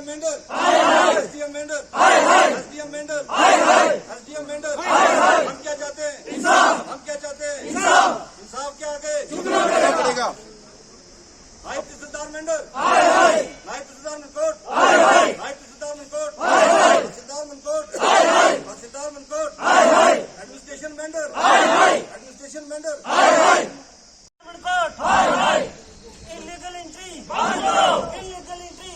SDM Mendhar SDM Mendhar SDM Mendhar SDM Mendhar हम क्या चाहते हैं इंसाफ। हम क्या चाहते हैं इंसाफ। इंसाफ के आगे झुकना पड़ेगा। नायब तहसीलदार मेंढर नायब तहसीलदार मनकोट नायब तहसीलदार मनकोट तहसीलदार मनकोट तहसीलदार Mankot administration Mendhar administration Mendhar Illegal entry. Illegal entry.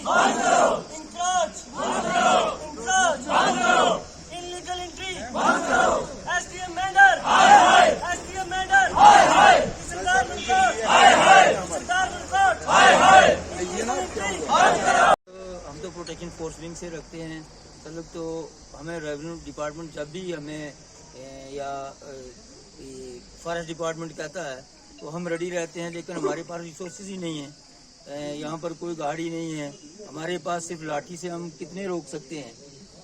Encroach. Encroach. Illegal entry. SDM Mander. SDM Mander. Sardar Mankoट. Sardar Mankoट. हम तो प्रोटेक्शन फोर्स विंग से रखते हैं मतलब, तो हमें रेवेन्यू डिपार्टमेंट जब भी हमें या फॉरेस्ट डिपार्टमेंट कहता है तो हम रेडी रहते हैं, लेकिन हमारे पास रिसोर्सेज ही नहीं है। यहाँ पर कोई गाड़ी नहीं है, हमारे पास सिर्फ लाठी से हम कितने रोक सकते हैं।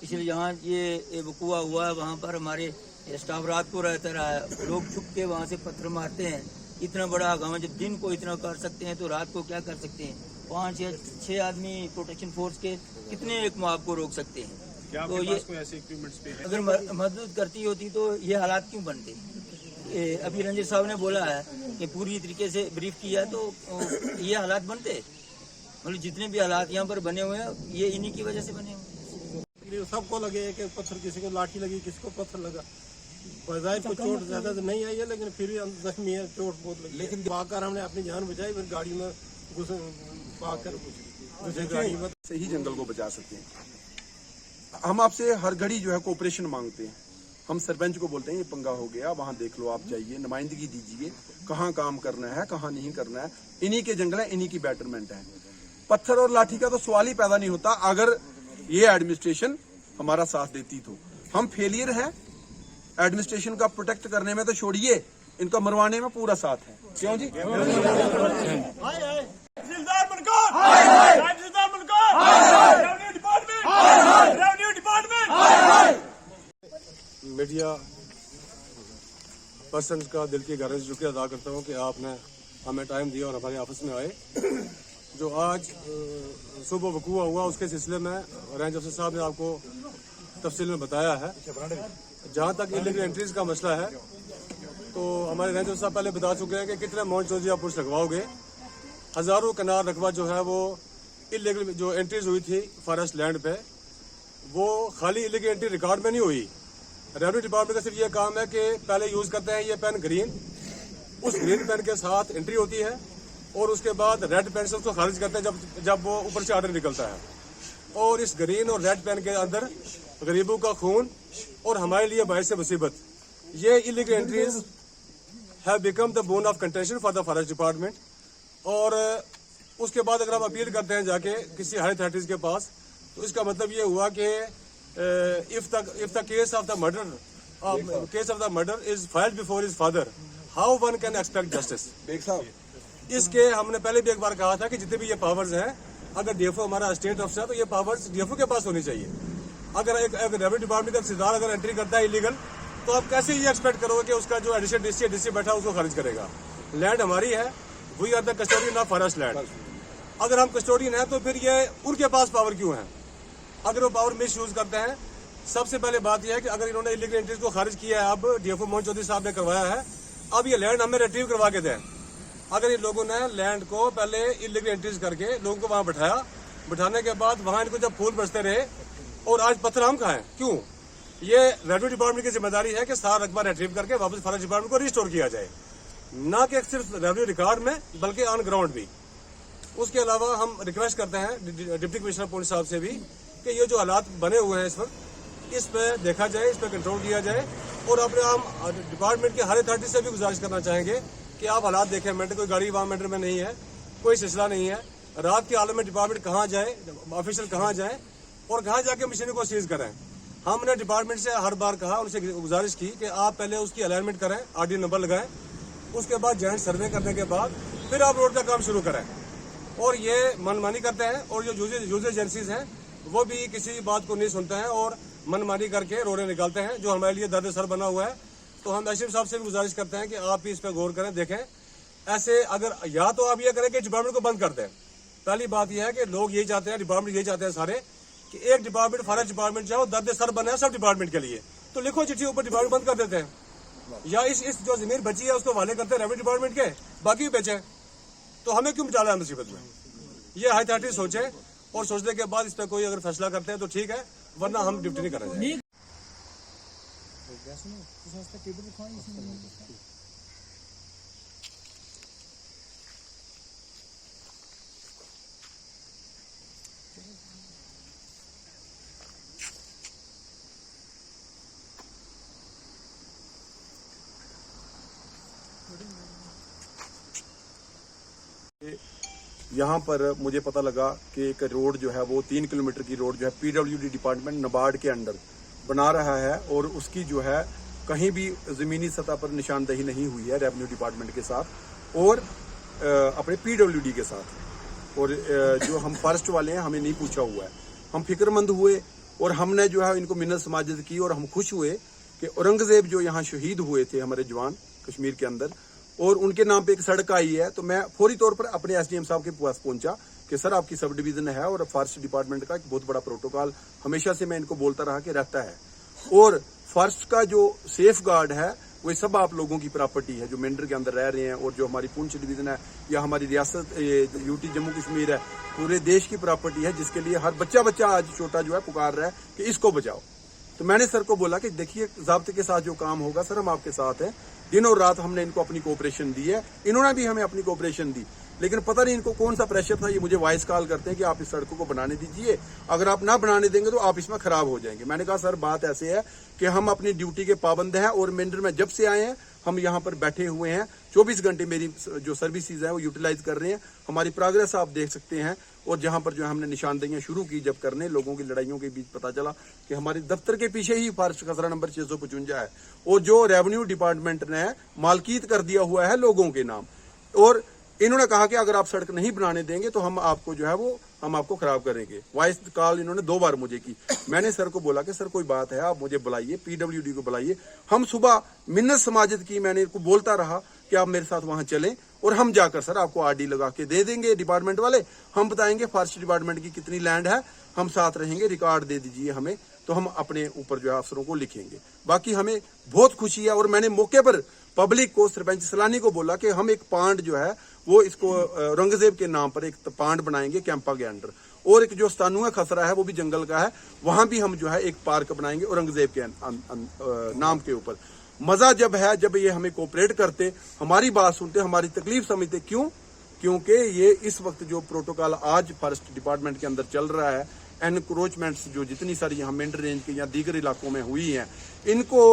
इसलिए यहाँ ये वकूआ हुआ है, वहाँ पर हमारे स्टाफ रात को रहता रहा है, लोग छुप के वहाँ से पत्थर मारते हैं। इतना बड़ा गाँव, जब दिन को इतना कर सकते हैं तो रात को क्या कर सकते हैं। 5 या 6 आदमी प्रोटेक्शन फोर्स के कितने एक मॉब को रोक सकते हैं। क्या तो ये कोई ऐसे इक्विपमेंट्स पे है? अगर मदद करती होती तो ये हालात क्यों बनते। अभी रंजीत साहब ने बोला है कि पूरी तरीके से ब्रीफ किया तो ये हालात बनते। मतलब जितने भी हालात यहाँ पर बने हुए हैं ये इन्हीं की वजह से बने हुए हैं। सबको लगे कि पत्थर, किसी को लाठी लगी, किसी को पत्थर लगा। बजाय को चोट ज्यादा तो नहीं आई है, लेकिन फिर भी जख्मी है, चोट बहुत लगी। लेकिन भागकर हमने अपनी जान बचाई, फिर गाड़ी में भागकर दूसरी गाड़ी में से ही जंगल को बचा सकते हैं। हम आपसे हर घड़ी जो है कोऑपरेशन मांगते हैं। हम सरपंच को बोलते हैं ये पंगा हो गया, वहाँ देख लो, आप जाइए, नुमाइंदगी दीजिए, कहाँ काम करना है कहाँ नहीं करना है। इन्हीं के जंगल है, इन्हीं की बेटरमेंट है। पत्थर और लाठी का तो सवाल ही पैदा नहीं होता अगर ये एडमिनिस्ट्रेशन हमारा साथ देती तो। हम फेलियर हैं एडमिनिस्ट्रेशन का प्रोटेक्ट करने में, तो छोड़िए इनका मरवाने में पूरा साथ है। क्यों जी? तहसीलदार मनकोट। तहसीलदार Mankot. Revenue department. Revenue department. Media person का दिल की गहराई से शुक्रिया अदा करता हूँ कि आपने हमें टाइम दिया और हमारे ऑफिस में आए। जो आज सुबह वकूआ हुआ उसके सिलसिले में रेंज अफसर साहब ने आपको तफसील में बताया है। जहाँ तक इलीगल एंट्रीज का मसला है तो हमारे रेंज अफसर साहब पहले बता चुके हैं कि कितने मौज चौधरी आप पुलिस लगवाओगे। हज़ारों कनार रकबा जो है वो इलीगल जो एंट्रीज हुई थी फॉरेस्ट लैंड पे, वो खाली इलीगल एंट्री रिकॉर्ड में नहीं हुई। रेवेन्यू डिपार्टमेंट का सिर्फ ये काम है कि पहले यूज करते हैं ये पेन ग्रीन, उस ग्रीन पेन के साथ एंट्री होती है और उसके बाद रेड पेन से उसको खारिज करते हैं जब वो ऊपर से ऑर्डर निकलता है। और इस ग्रीन और रेड पेन के अंदर गरीबों का खून और हमारे लिए बायस मुसीबत, ये illegal entries have become the bone of contention for the forest department. और उसके बाद अगर हम अपील करते हैं जाके किसी हाई अथॉरिटीज के पास, तो इसका मतलब ये हुआ कि if the case of the murder is filed before his father, how one can expect justice? इसके हमने पहले भी एक बार कहा था कि जितने भी ये पावर्स हैं, अगर डीएफओ हमारा स्टेट ऑफिसर है तो ये पावर्स डीएफओ के पास होनी चाहिए। अगर एक रेवेन्यू डिपार्टमेंट का सिद्धार्थ अगर एंट्री करता है इलीगल, तो आप कैसे ये एक्सपेक्ट करोगे कि उसका जो एडिशनल डीसी बैठा है उसको खारिज करेगा। लैंड हमारी है, we are the custodian of forest land. अगर हम कस्टोडियन है तो फिर ये उनके पास पावर क्यों है? अगर वो पावर मिस यूज करते हैं, सबसे पहले बात यह है कि अगर इन्होंने इलीगल एंट्रीज को खारिज किया है, अब डीएफओ मोहन चौधरी साहब ने करवाया है, अब ये लैंड हमें रिट्रीव करवा के दें। अगर इन लोगों ने लैंड को पहले इलीगल एंट्रीज करके लोगों को वहां बैठाया, बैठाने के बाद वहां इनको जब फूल बरसते रहे और आज पत्थर हम खाएं, क्यों? ये रेवेन्यू डिपार्टमेंट की जिम्मेदारी है कि सारा रकबा रिट्रीव करके वापस फॉरेस्ट डिपार्टमेंट को रिस्टोर किया जाए, न कि सिर्फ रेवेन्यू रिकॉर्ड में बल्कि ऑन ग्राउंड भी। उसके अलावा हम रिक्वेस्ट करते हैं डिप्टी कमिश्नर पुलिस साहब से भी कि ये जो हालात बने हुए हैं इस वक्त, इस पे देखा जाए, इस पे कंट्रोल किया जाए। और अपने हम डिपार्टमेंट के हर अथॉरिटी से भी गुजारिश करना चाहेंगे कि आप हालात देखें। मैंने कोई गाड़ी वहाँ मैटर में नहीं है, कोई सिलसिला नहीं है। रात के हालत में डिपार्टमेंट कहाँ जाए, ऑफिशियल कहाँ जाए और कहाँ जाके मशीनरी को सीज करें। हमने डिपार्टमेंट से हर बार कहा, उनसे गुजारिश की कि आप पहले उसकी अलाइनमेंट करें, आरडी नंबर लगाएं, उसके बाद जॉइंट सर्वे करने के बाद फिर आप रोड का काम शुरू करें। और ये मनमानी करते हैं और जो यूजर एजेंसीज हैं वो भी किसी बात को नहीं सुनते हैं और मनमानी करके रोड़े निकालते हैं, जो हमारे लिए दर्द सर बना हुआ है। तो हम एसडीएम साहब से भी गुजारिश करते हैं कि आप भी इस पर गौर करें, देखें। ऐसे अगर या तो आप ये करें कि डिपार्टमेंट को बंद कर दें। पहली बात यह है कि लोग यही चाहते हैं, डिपार्टमेंट यही चाहते हैं सारे कि एक डिपार्टमेंट फॉरेस्ट डिपार्टमेंट चाहे दर्द सर बना है सब डिपार्टमेंट के लिए, तो लिखो चिट्ठी ऊपर डिपार्टमेंट बंद कर देते हैं, या इस जो जमीन बची है उसको वाले करते हैं रेवेन्यू डिपार्टमेंट के, बाकी भी बेचे। तो हमें क्यों डाला है मुसीबत में? ये हाई अथॉरिटी सोचे और सोचने के बाद इस पर कोई अगर फैसला करते हैं तो ठीक है, वरना हम ड्यूटी नहीं कर रहे हैं। यहाँ पर मुझे पता लगा कि एक रोड जो है वो 3 किलोमीटर की रोड जो है पीडब्ल्यूडी डिपार्टमेंट नबार्ड के अंडर बना रहा है, और उसकी जो है कहीं भी जमीनी सतह पर निशानदही नहीं हुई है रेवेन्यू डिपार्टमेंट के साथ और अपने पीडब्ल्यूडी के साथ। और जो हम फॉरेस्ट वाले हैं हमें नहीं पूछा हुआ है। हम फिक्रमंद हुए और हमने जो है इनको मिन्नत समाजत की, और हम खुश हुए कि औरंगजेब जो यहाँ शहीद हुए थे हमारे जवान कश्मीर के अंदर, और उनके नाम पे एक सड़क आई है। तो मैं फौरी तौर पर अपने एसडीएम साहब के पास पहुंचा कि सर आपकी सब डिवीजन है और फॉरेस्ट डिपार्टमेंट का एक बहुत बड़ा प्रोटोकॉल हमेशा से मैं इनको बोलता रहा कि रहता है, और फॉरेस्ट का जो सेफ गार्ड है वो सब आप लोगों की प्रॉपर्टी है जो मेंढर के अंदर रह रहे हैं, और जो हमारी पुंछ डिवीजन है या हमारी रियासत यूटी जम्मू कश्मीर है, पूरे देश की प्रॉपर्टी है, जिसके लिए हर बच्चा आज छोटा जो है पुकार रहा है कि इसको बचाओ। तो मैंने सर को बोला कि देखिए ज़ाब्ते के साथ जो काम होगा सर हम आपके साथ हैं, दिन और रात हमने इनको अपनी कोऑपरेशन दी है, इन्होंने भी हमें अपनी कोऑपरेशन दी, लेकिन पता नहीं इनको कौन सा प्रेशर था, ये मुझे वॉइस कॉल करते हैं कि आप इस सड़कों को बनाने दीजिए, अगर आप ना बनाने देंगे तो आप इसमें खराब हो जाएंगे। मैंने कहा सर बात ऐसे है कि हम अपनी ड्यूटी के पाबंद हैं, और मेंढर में जब से आए हैं हम यहाँ पर बैठे हुए हैं, 24 घंटे मेरी जो सर्विसेज है वो यूटिलाइज कर रहे हैं। हमारी प्रोग्रेस आप देख सकते हैं, और जहां पर जो हमने निशानदेहियां शुरू की जब करने, लोगों की लड़ाइयों के बीच पता चला कि हमारे दफ्तर के पीछे ही फॉरेस्ट खसरा नंबर 655 है, और जो रेवेन्यू डिपार्टमेंट ने मालकीत कर दिया हुआ है लोगों के नाम, और इन्होंने कहा कि अगर आप सड़क नहीं बनाने देंगे तो हम आपको जो है वो हम आपको खराब करेंगे। वॉइस कॉल इन्होंने 2 बार मुझे की। मैंने सर को बोला कि सर कोई बात है आप मुझे बुलाइए, पीडब्ल्यूडी को बुलाइए। हम सुबह मिन्नत समाजत की, मैंने इनको बोलता रहा कि आप मेरे साथ वहां चलें और हम जाकर सर आपको आरडी लगा के दे देंगे डिपार्टमेंट वाले, हम बताएंगे फॉरेस्ट डिपार्टमेंट की कितनी लैंड है, हम साथ रहेंगे, रिकॉर्ड दे दीजिए हमें, तो हम अपने ऊपर जो है अफसरों को लिखेंगे। बाकी हमें बहुत खुशी है, और मैंने मौके पर पब्लिक को, सरपंच सलानी को बोला कि हम एक पांड जो है वो इसको औरंगजेब के नाम पर एक पांड बनाएंगे कैंपा के अंडर, और एक जो स्थानुआ खसरा है वो भी जंगल का है, वहां भी हम जो है एक पार्क बनाएंगे औरंगजेब के नाम के ऊपर। मजा जब है जब ये हमें कोऑपरेट करते, हमारी बात सुनते, हमारी तकलीफ समझते। क्यों? क्योंकि ये इस वक्त जो प्रोटोकॉल आज फॉरेस्ट डिपार्टमेंट के अंदर चल रहा है, एनक्रोचमेंट्स जो जितनी सारी यहाँ मेंढर रेंज के या दीगर इलाकों में हुई हैं, इनको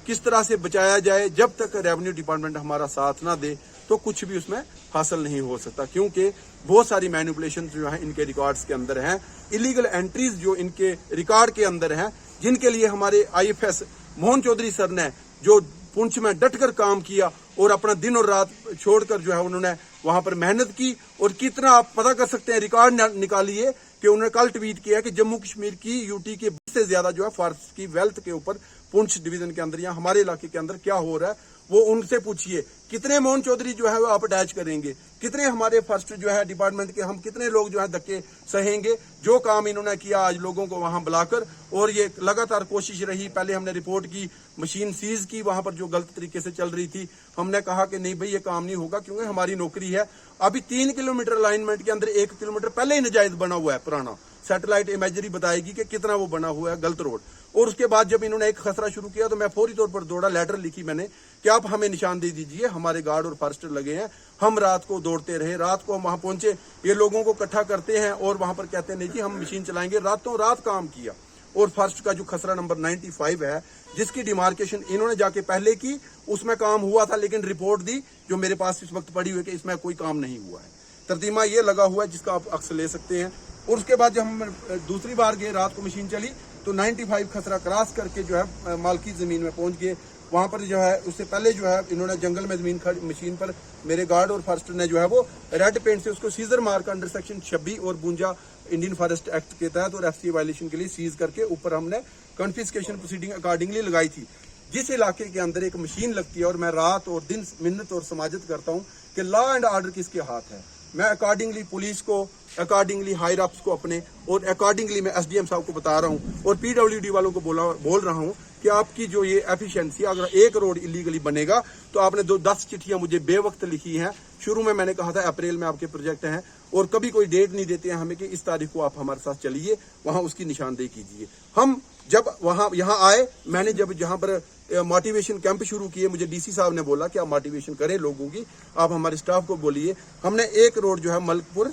किस तरह से बचाया जाए, जब तक रेवेन्यू डिपार्टमेंट हमारा साथ ना दे तो कुछ भी उसमें हासिल नहीं हो सकता। क्योंकि बहुत सारी मैनिपुलेशन जो है इनके रिकॉर्ड्स के अंदर हैं, इलीगल एंट्रीज जो इनके रिकॉर्ड के अंदर हैं, जिनके लिए हमारे आईएफएस मोहन चौधरी सर ने जो पुंछ में डटकर काम किया और अपना दिन और रात छोड़कर जो है उन्होंने वहां पर मेहनत की। और कितना आप पता कर सकते हैं, रिकॉर्ड निकालिए कि उन्होंने कल ट्वीट किया कि जम्मू कश्मीर की यूटी के 20 से ज्यादा जो है फॉरेस्ट की वेल्थ के ऊपर पुंछ डिवीजन के अंदर या हमारे इलाके के अंदर क्या हो रहा है वो उनसे पूछिए। कितने मोहन चौधरी जो है वो आप अटैच करेंगे, कितने हमारे फर्स्ट जो है डिपार्टमेंट के हम कितने लोग जो है धक्के सहेंगे। जो काम इन्होंने किया आज लोगों को वहां बुलाकर, और ये लगातार कोशिश रही, पहले हमने रिपोर्ट की, मशीन सीज की वहां पर जो गलत तरीके से चल रही थी, हमने कहा कि नहीं भाई ये काम नहीं होगा क्योंकि हमारी नौकरी है। अभी 3 किलोमीटर अलाइनमेंट के अंदर 1 किलोमीटर पहले ही नाजायज बना हुआ है, पुराना सैटेलाइट इमेजरी बताएगी कि कितना वो बना हुआ है गलत रोड। और उसके बाद जब इन्होंने एक खसरा शुरू किया तो मैं फौरी तौर पर दौड़ा, लेटर लिखी मैंने कि आप हमें निशान दे दीजिए, हमारे गार्ड और फॉरेस्टर लगे हैं। हम रात को दौड़ते रहे, रात को हम वहां पहुंचे, ये लोगों को इकट्ठा करते हैं और वहां पर कहते हैं नहीं जी हम मशीन चलाएंगे। रातों रात काम किया और फॉरेस्ट का जो खसरा नंबर 95 है जिसकी डिमार्केशन इन्होंने जाके पहले की, उसमें काम हुआ था, लेकिन रिपोर्ट दी जो मेरे पास इस वक्त पड़ी हुई कि इसमें कोई काम नहीं हुआ है। तरतीमा ये लगा हुआ है जिसका आप अक्स ले सकते हैं। और उसके बाद जब हम दूसरी बार गए, रात को मशीन चली तो 95 खसरा क्रॉस करके जो है मालकी जमीन में पहुंच गए। वहां पर जो है उससे पहले जो है इन्होंने जंगल में जमीन मशीन पर मेरे गार्ड और फॉरेस्टर ने जो है वो रेड पेंट से उसको सीजर मार्क अंडर सेक्शन 26 और 52 इंडियन फॉरेस्ट एक्ट के तहत और एफसी वायलेशन के लिए सीज करके ऊपर हमने कॉन्फिस्केशन प्रोसीडिंग अकॉर्डिंगली लगाई थी। जिस इलाके के अंदर एक मशीन लगती है और मैं रात और दिन मिन्नत और समाजत करता हूँ कि लॉ एंड ऑर्डर किसके हाथ है, मैं अकॉर्डिंगली पुलिस को अकॉर्डिंगली हायर अप्स को अपने, और अकॉर्डिंगली मैं एसडीएम साहब को बता रहा हूँ और पीडब्ल्यूडी वालों को बोल रहा हूँ कि आपकी जो ये एफिशिएंसी, अगर एक रोड इलीगली बनेगा तो आपने 10 चिट्ठियां मुझे बेवक्त लिखी हैं। शुरू में मैंने कहा था अप्रैल में आपके प्रोजेक्ट हैं, और कभी कोई डेट नहीं देते हैं हमें कि इस तारीख को आप हमारे साथ चलिए, वहां उसकी निशानदेही कीजिए। हम जब यहाँ आए, मैंने जब जहां पर मोटिवेशन कैंप शुरू किए, मुझे डीसी साहब ने बोला कि आप मोटिवेशन करें लोगों की, आप हमारे स्टाफ को बोलिए। हमने एक रोड जो है मलकपुर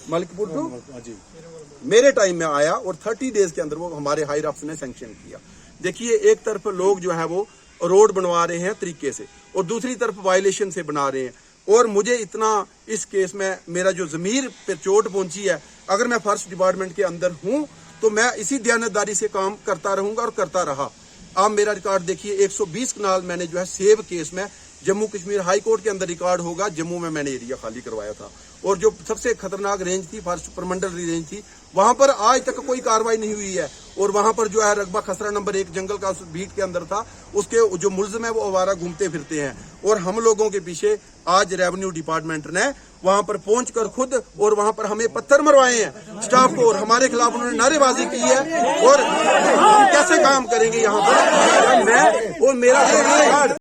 टू जी मेरे टाइम में आया और 30 डेज के अंदर वो हमारे हायर अप्स ने सैंक्शन किया। देखिए, एक तरफ लोग जो है वो रोड बनवा रहे हैं तरीके से, और दूसरी तरफ वायलेशन से बना रहे हैं। और मुझे इतना इस केस में मेरा जो जमीर पे चोट पहुंची है, अगर मैं फॉरेस्ट डिपार्टमेंट के अंदर हूं तो मैं इसी दयानतदारी से काम करता रहूंगा और करता रहा। आप मेरा रिकॉर्ड देखिए, 120 कनाल मैंने जो है सेब केस में जम्मू कश्मीर हाई कोर्ट के अंदर रिकॉर्ड होगा, जम्मू में मैंने एरिया खाली करवाया था। और जो सबसे खतरनाक रेंज थी, फॉरेस्ट परमंडल रेंज थी, वहां पर आज तक कोई कार्रवाई नहीं हुई है। और वहां पर जो है रकबा खसरा नंबर 1 जंगल का उस बीट के अंदर था, उसके जो मुल्जिम है वो आवारा घूमते फिरते हैं। और हम लोगों के पीछे आज रेवेन्यू डिपार्टमेंट ने वहां पर पहुंचकर खुद, और वहां पर हमें पत्थर मरवाए हैं स्टाफ को, और हमारे खिलाफ उन्होंने नारेबाजी की है। और हम कैसे काम करेंगे यहाँ पर? मैं और मेरा